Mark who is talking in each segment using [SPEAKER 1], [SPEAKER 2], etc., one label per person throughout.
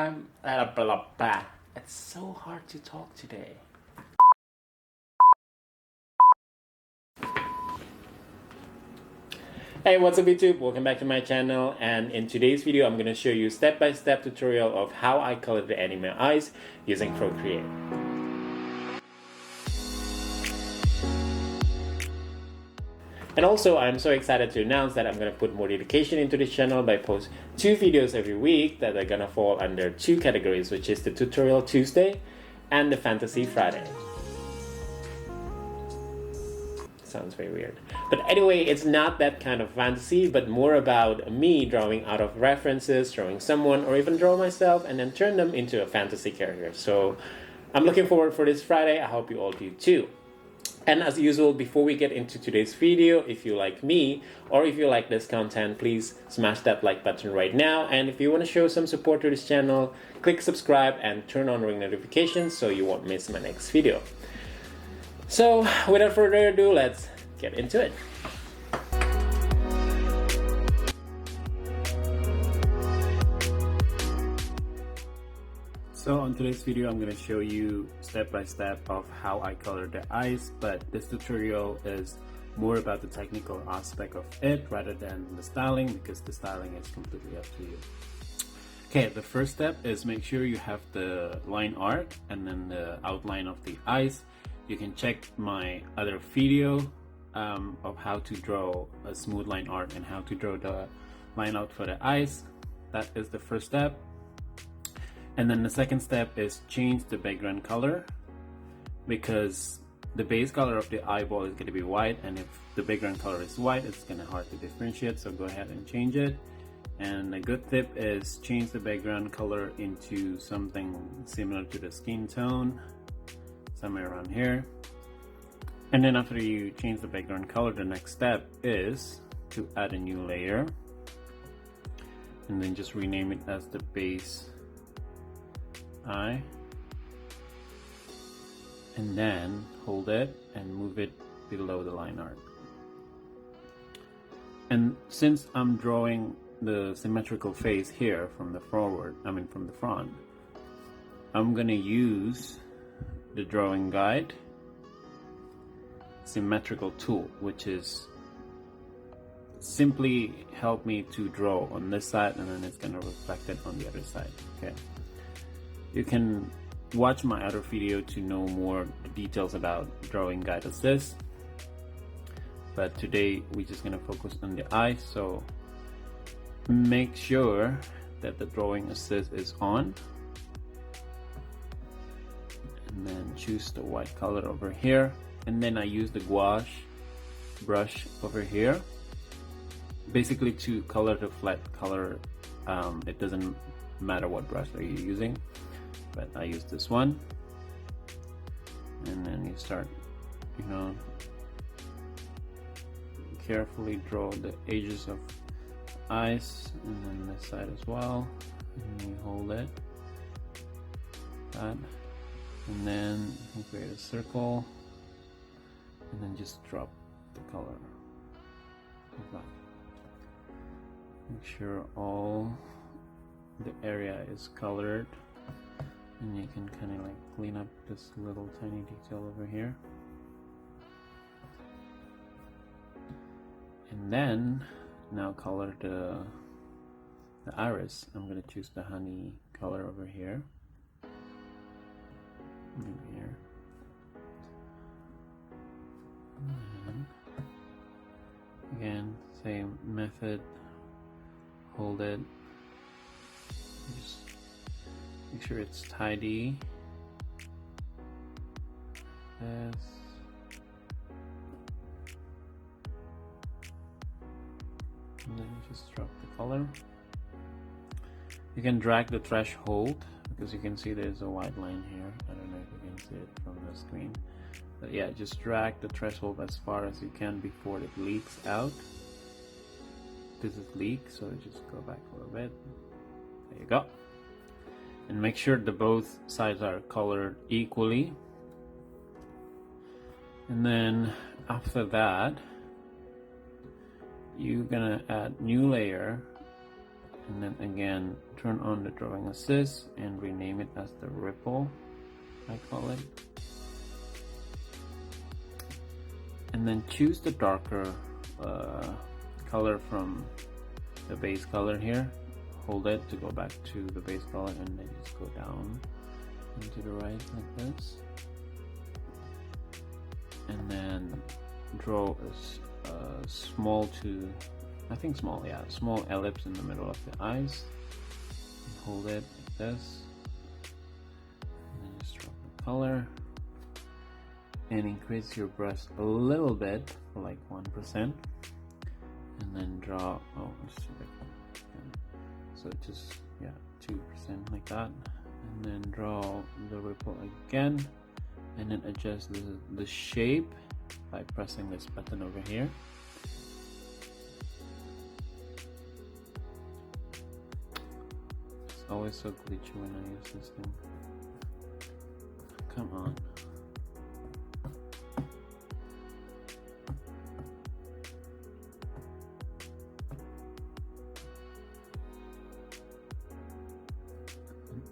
[SPEAKER 1] Blah, blah, blah. It's so hard to talk today. Hey, what's up YouTube? Welcome back to my channel, and in today's video I'm going to show you step-by-step tutorial of how I color the anime eyes using PROCREATE. And also, I'm so excited to announce that I'm going to put more dedication into this channel by post 2 videos every week that are going to fall under 2 categories, which is the Tutorial Tuesday and the Fantasy Friday. Sounds very weird. But anyway, it's not that kind of fantasy, but more about me drawing out of references, drawing someone, or even draw myself and then turn them into a fantasy character. So I'm looking forward for this Friday. I hope you all do too. And as usual, before we get into today's video, if you like me or if you like this content, please smash that like button right now. And if you want to show some support to this channel, click subscribe and turn on ring notifications so you won't miss my next video. So without further ado, let's get into it. So on today's video, I'm going to show you step by step of how I color the eyes, but this tutorial is more about the technical aspect of it rather than the styling, because the styling is completely up to you. Okay, the first step is make sure you have the line art and then the outline of the eyes. You can check my other video of how to draw a smooth line art and how to draw the line out for the eyes. That is the first step. And then the second step is change the background color, because the base color of the eyeball is going to be white, and if the background color is white, it's going to be hard to differentiate, so go ahead and change it. And a good tip is change the background color into something similar to the skin tone, somewhere around here. And then after you change the background color, the next step is to add a new layer, and then just rename it as the base eye, and then hold it and move it below the line art. And since I'm drawing the symmetrical face here from the front, I'm gonna use the drawing guide symmetrical tool, which is simply help me to draw on this side, and then it's gonna reflect it on the other side. Okay. You can watch my other video to know more details about drawing guide assist, but today we're just gonna focus on the eye. So make sure that the drawing assist is on, and then choose the white color over here, and then I use the gouache brush over here basically to color the flat color. It doesn't matter what brush are you using, but I use this one. And then you start, carefully draw the edges of eyes, and then this side as well, and you hold it, that, and then you create a circle, and then just drop the color like that. Make sure all the area is colored, and you can kind of like clean up this little tiny detail over here. And then now color the iris. I'm going to choose the honey color over here. Over here. And again, same method. Hold it. Just make sure it's tidy. This. And then just drop the color. You can drag the threshold, because you can see there's a white line here. I don't know if you can see it from the screen. But yeah, just drag the threshold as far as you can before it leaks out. This is leak, so just go back a little bit. There you go. And make sure the both sides are colored equally. And then after that, you're gonna add new layer, and then again turn on the drawing assist and rename it as the ripple, I call it. And then choose the darker color from the base color here. Hold it to go back to the base color, and then just go down and to the right like this. And then draw a small to, I think small, yeah, small ellipse in the middle of the eyes. And hold it like this. And then just drop the color. And increase your brush a little bit for like 1%. And then draw, oh, let's see that. So just, yeah, 2% like that. And then draw the ripple again. And then adjust the shape by pressing this button over here. It's always so glitchy when I use this thing. Come on.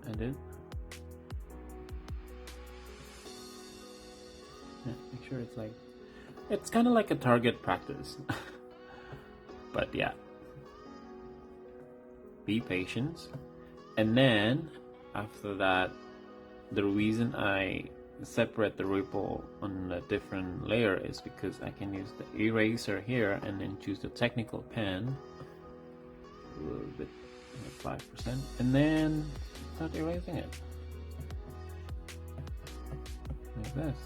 [SPEAKER 1] Edit. Yeah, make sure it's like, it's kind of like a target practice. But yeah, be patient. And then after that, the reason I separate the ripple on a different layer is because I can use the eraser here and then choose the technical pen a little bit, like 5%, and then start erasing it like this.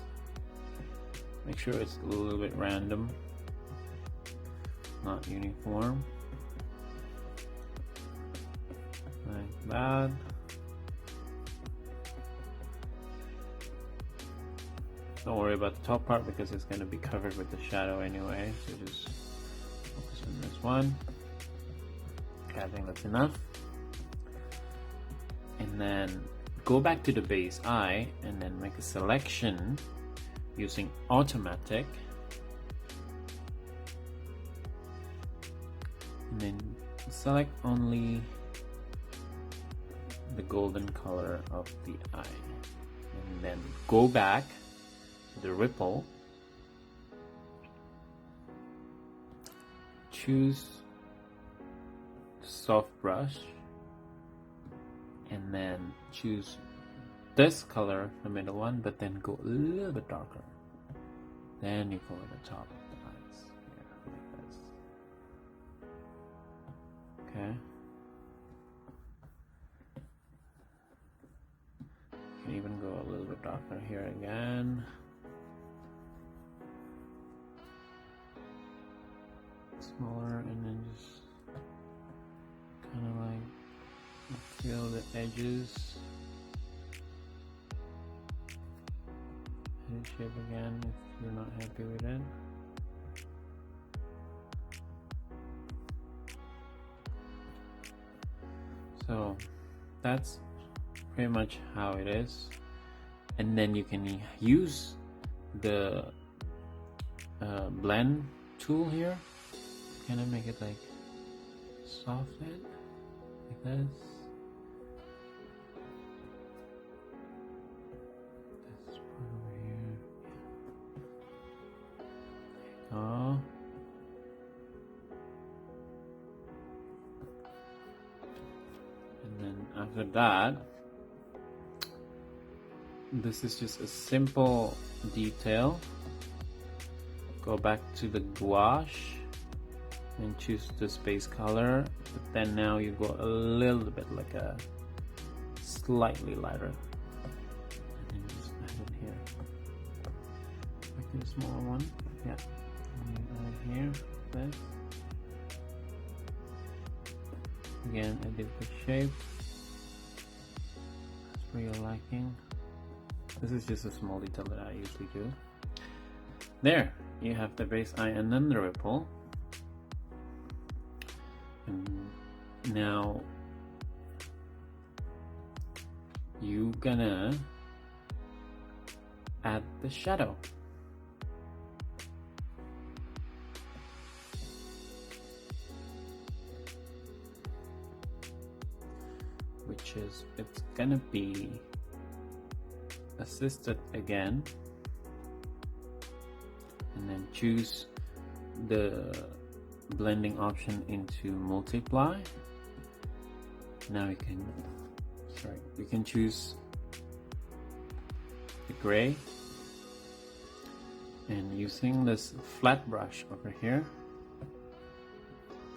[SPEAKER 1] Make sure it's a little bit random, not uniform, like that. Don't worry about the top part because it's going to be covered with the shadow anyway, so just focus on this one. Okay, I think that's enough. And then go back to the base eye and then make a selection using automatic, and then select only the golden color of the eye, and then go back to the ripple, choose soft brush, and then choose this color, the middle one, but then go a little bit darker. Then you color the top of the eyes here, like this. Okay. You can even go a little bit darker here again. Smaller, and then just kind of like fill the edges. Head shape again if you're not happy with it. So that's pretty much how it is, and then you can use the blend tool here, kind of make it like soften like this. This part over here. There you go. And then after that, this is just a simple detail. Go back to the gouache and choose the space color, but then now you go a little bit like a slightly lighter, and then just add it here. Like the smaller one, yeah. And you add it here, this. Again, edit the shape as per your liking. This is just a small detail that I usually do. There, you have the base eye and then the ripple. And now you gonna add the shadow. which is, it's gonna be assisted again, and then choose the blending option into multiply. Now you can choose the gray, and using this flat brush over here,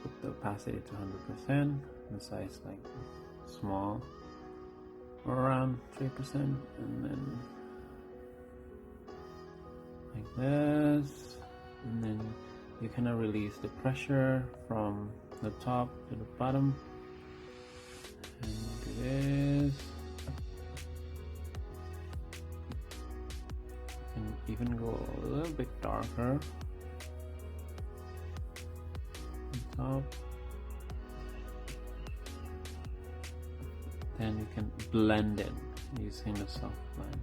[SPEAKER 1] put the opacity to 100%, the size like small or around 3%, and then like this, and then you kind of release the pressure from the top to the bottom, and do this. You can even go a little bit darker on top. Then you can blend it using the soft blend.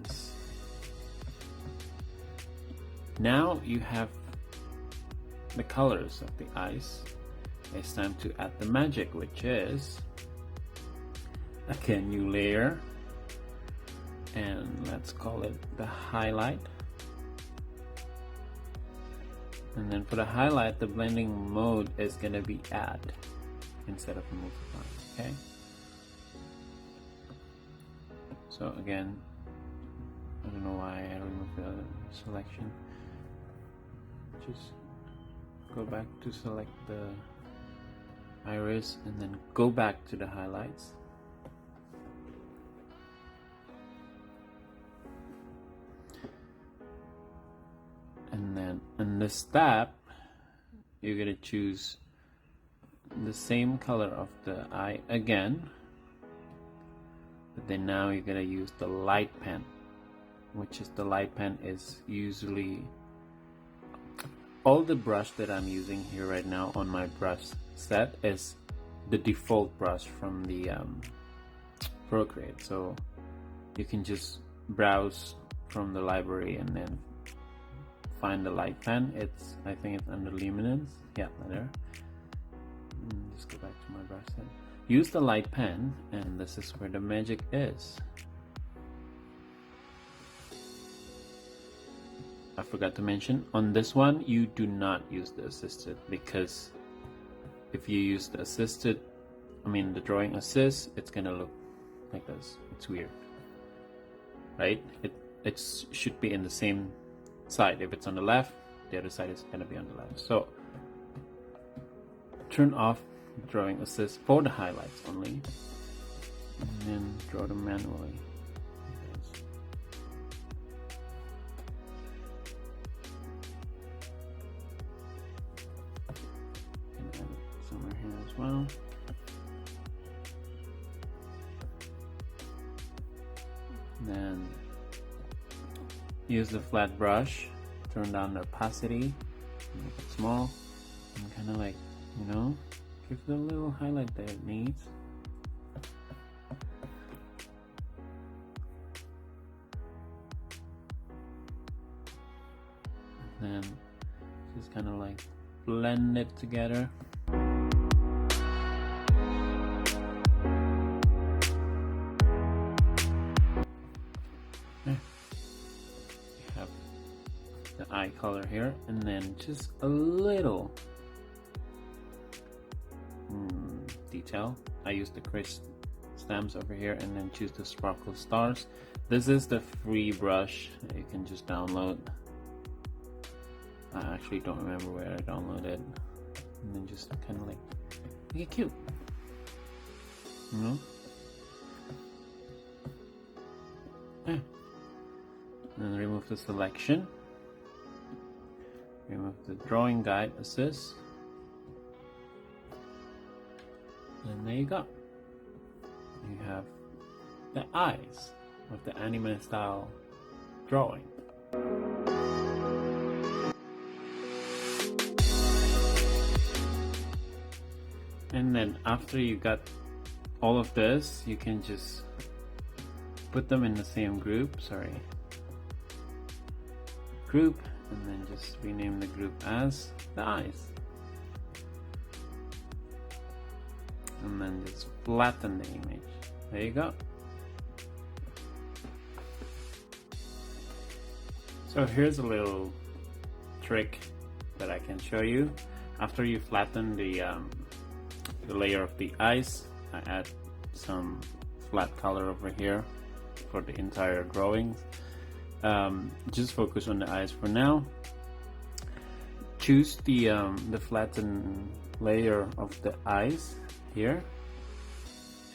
[SPEAKER 1] Nice. Now you have the colors of the eyes. It's time to add the magic, which is again, new layer, and let's call it the highlight. And then for the highlight, the blending mode is going to be add instead of multiply. Okay, so again, I don't know why I removed the selection. Just go back to select the iris and then go back to the highlights. And then in this tab, you're going to choose the same color of the eye again, but then now you're going to use the light pen, which is the light pen is usually all the brush that I'm using here right now on my brush set is the default brush from the PROCREATE. So you can just browse from the library and then find the light pen. I think it's under luminance. Yeah, there. Just go back to my brush set. Use the light pen, and this is where the magic is. I forgot to mention, on this one you do not use the assisted, because if you use the assisted, the drawing assist, it's gonna look like this. It's weird, right? It should be in the same side. If it's on the left, the other side is gonna be on the left. So turn off drawing assist for the highlights only, and then draw them manually. Somewhere here as well. Then use the flat brush, turn down the opacity, make it small, and kind of like, give the little highlight that it needs. And then just kind of like blend it together. Eye color here, and then just a little detail. I use the crisp stamps over here, and then choose the sparkle stars. This is the free brush that you can just download. I actually don't remember where I downloaded. And then just kind of like make it cute, Yeah. And then remove the selection. Remove the drawing guide assist, and there you go. You have the eyes of the anime style drawing. And then after you got all of this, you can just put them in the same group. Group. And then just rename the group as the eyes. then just flatten the image. There you go. So here's a little trick that I can show you. After you flatten the layer of the eyes, I add some flat color over here for the entire drawing. Just focus on the eyes for now. Choose the flattened layer of the eyes here,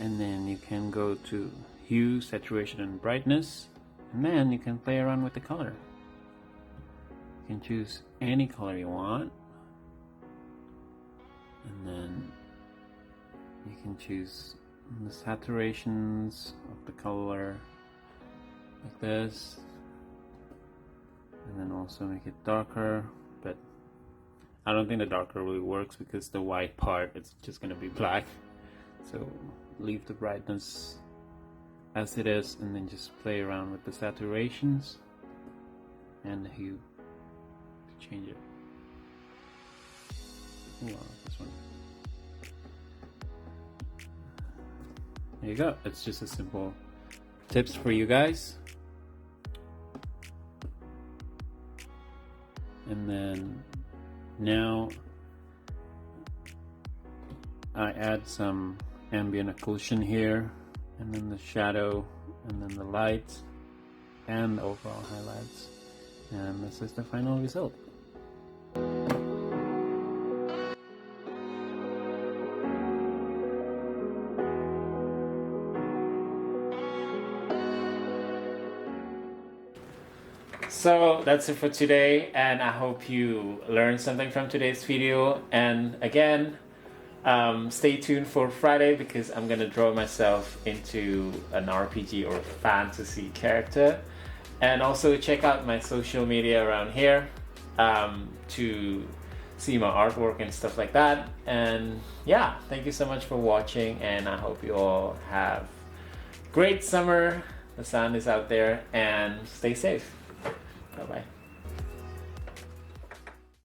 [SPEAKER 1] and then you can go to hue, saturation, and brightness, and then you can play around with the color. You can choose any color you want, and then you can choose the saturations of the color like this, and then also make it darker, but I don't think the darker really works because the white part, it's just gonna be black. So leave the brightness as it is, and then just play around with the saturations and the hue to change it. Ooh, this one. There you go. It's just a simple tips for you guys. And then now I add some ambient occlusion here, and then the shadow, and then the lights, and the overall highlights. And this is the final result. So that's it for today, and I hope you learned something from today's video. And again, stay tuned for Friday because I'm gonna draw myself into an RPG or fantasy character. And also check out my social media around here to see my artwork and stuff like that. And yeah, thank you so much for watching, and I hope you all have great summer. The sun is out there, and stay safe. Bye-bye.